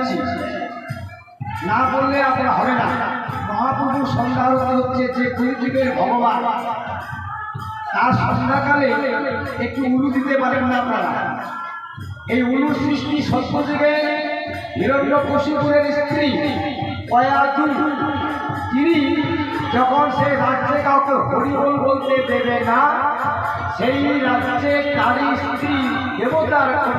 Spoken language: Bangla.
দিচ্ছি, না বললে আপনার হবে না। মহাপ্রভু সন্ধ্যা আরতি হচ্ছে যে কলিযুগের ভগবান, তার সন্ধ্যাকালে একটু উলু দিতে পারেন না আপনারা। এই উলু সৃষ্টি সত্যযুগে হিরণ্যকশিপুরের স্ত্রী কয়াজু, তিনি যখন সে রাজ্যে কাউকে হরিবোল বলতে দেবে না, সেই রাজ্যে তারই স্ত্রী দেবতার